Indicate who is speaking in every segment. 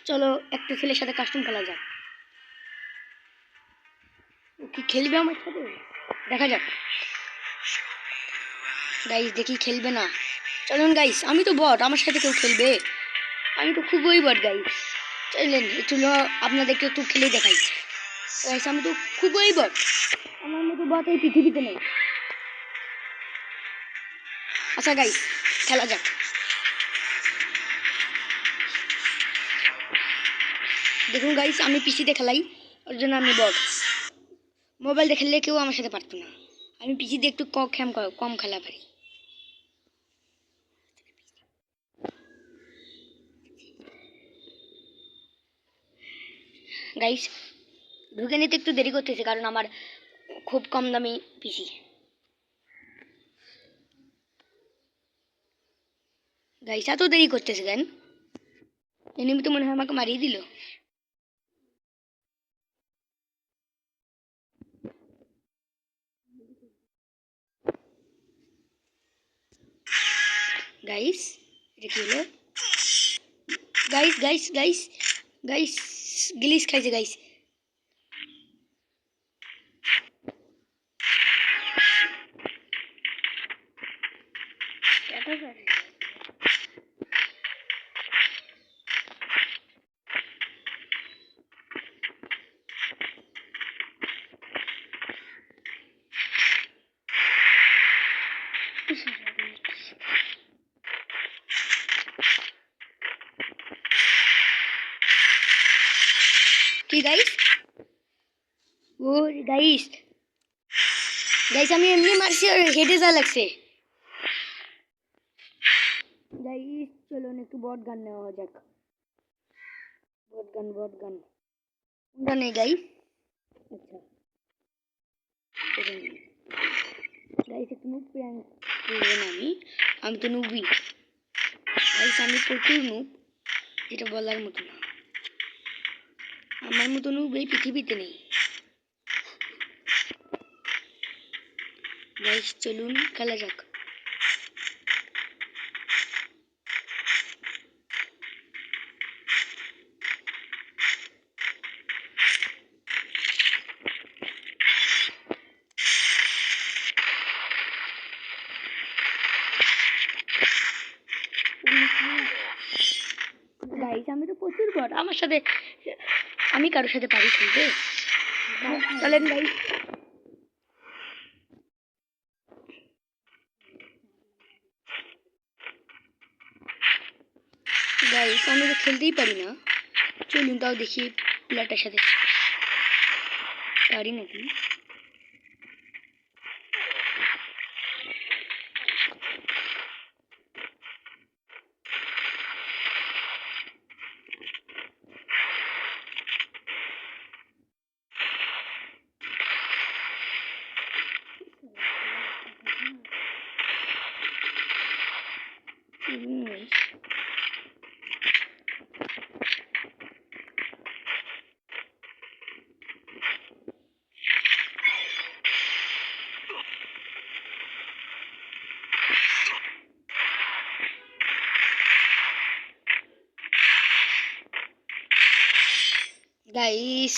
Speaker 1: চলো একটা ছেলের সাথে কাস্টম খেলা যাক। ও কি খেলবে আমার সাথে? দেখা যাক গাইস, দেখি খেলবে না। চলুন গাইস, আমি তো বট, আমার সাথে কেউ খেলবে? আমি তো খুবই বট গাইস। চলেন একটু আপনাদেরকে একটু খেলে দেখাই গাইস, আমি তো খুবই বট, আমার মতো বট এই পৃথিবীতে নেই। আচ্ছা গাইস, খেলা যাক। দেখুন গাইস, আমি পিসিতে খেলাই, ওর জন্য আমি বট। মোবাইলে খেললে কেউ আমার সাথে পারতো না, আমি পিসিতে একটু কম খেলা পারি। গাইস, ঢুকে নিতে একটু দেরি করতেছে কারণ আমার খুব কম দামি পিসি। গাইস এত দেরি করতেছে কেন? এনিমি তো মনে হয় আমাকে মারিয়ে দিল। গাইস এটা কি হলো? Guys guys guys guys glitch খাইছে গাইস। কি গাইস? ও গাইস, গাইস আমি এমনি মারছি আর হেডে যা লাগছে। গাইস চলুন একটু বট গান নেওয়া যাক। বট গান কোনটা নেই গাইস? আচ্ছা গাইস একটু নুব প্র্যাঙ্ক করবো না আমি তো নুবই গাইস, আমি প্রচুর নুব, যেটা বলার মতো না। আমার মতো নুব এই পৃথিবীতে নেই। গাইস চলুন খেলা যাক। গাইস আমি তো প্রচুর বট, আমার সাথে আমি কারোর সাথে পারি খেলতে? চলেন গাইস। গাইস আমি তো খেলতেই পারি না, চলুন তাও দেখি প্লেয়ারটার সাথে পারি নাকি। গাইস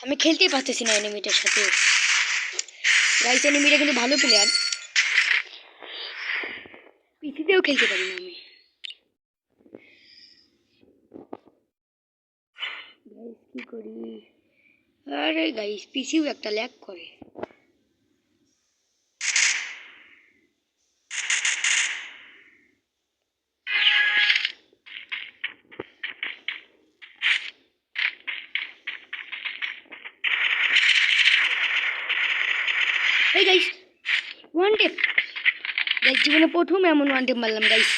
Speaker 1: আমি খেলতেই পারতেছি না এনিমিটার সাথে। গাইস এনিমিটা কিন্তু ভালো প্লেয়ার, পিসিতেও খেলতে পারি না আমি। গাইস কি করি? আরে গাইস পিসিও একটা ল্যাগ করে। এই গাইস ওয়ান টেপ, গাইস জীবনে প্রথম এমন ওয়ান টেপ মারলাম গাইস।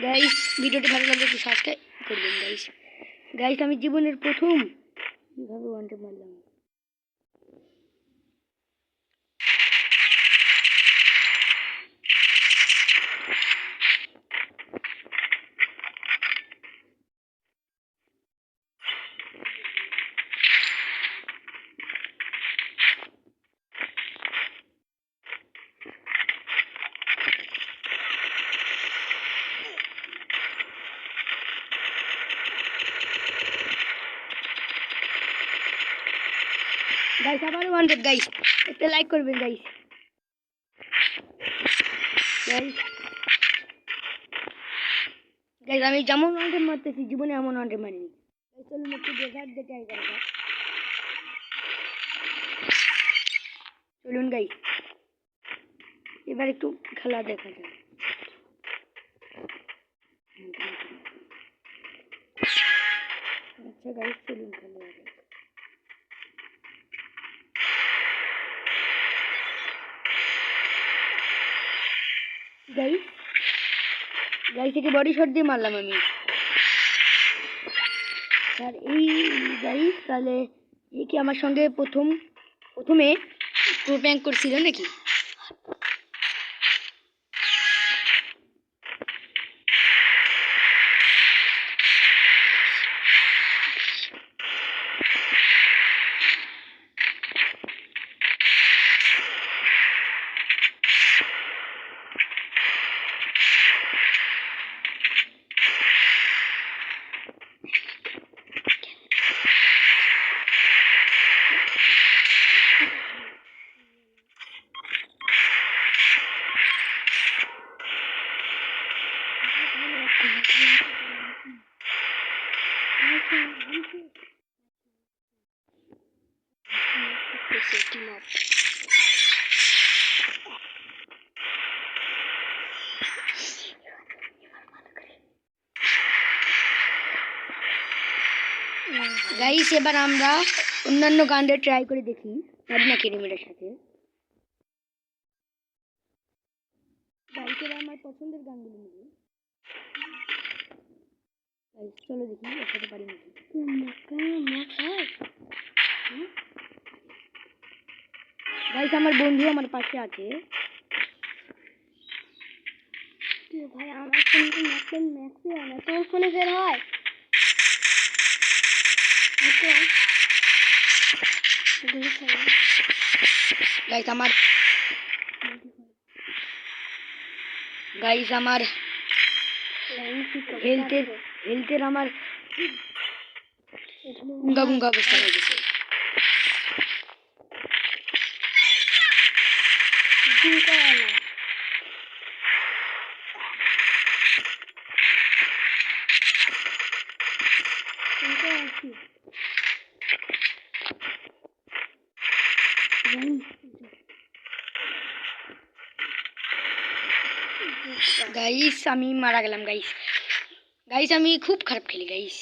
Speaker 1: গাইস ভিডিওটি ভালো লাগলে একটু সাবস্ক্রাইব করবেন গাইস। গাইস আমি জীবনের প্রথম কিভাবে ওয়ান টেপ মারলাম। গাইস আবার 100 গাইস, একটা লাইক করবেন গাইস। গাইস গাইস আমি যেমন 100 মারতেছি জীবনে এমন 100 মারিনি। গাইস চলুন একটু ডেজার্ট দিয়ে ট্রাই করা যাক। চলুন গাইস এবার একটু খেলা দেখা যাক। আচ্ছা গাইস চলুন খেলা যাক। গাইস গাইস থেকে বডি শট দিয়ে মারলাম আমি। আর এই গাইস তাহলে এই কি আমার সঙ্গে প্রথমে প্র্যাঙ্ক করছিল নাকি? গাইস এবার আমরা অন্যান্য গানটা ট্রাই করে দেখি রাজনা কেরিমের সাথে। গাইস এবার আমার পছন্দের গানগুলো নিয়ে গাইস চলো দেখি একসাথে পারি নাকি। গাইস আমার বন্ধু আমার পাশে আছে। ভাই আমার ফোনে ম্যাক্সে হয় না, তোর ফোনে বের হয়। গাইস আমার হেলথের আমার গুঙ্গা অবস্থা হয়ে গেছে। গাইস আমি মারা গেলাম গাইস। গাইস আমি খুব খারাপ খেলি গাইস।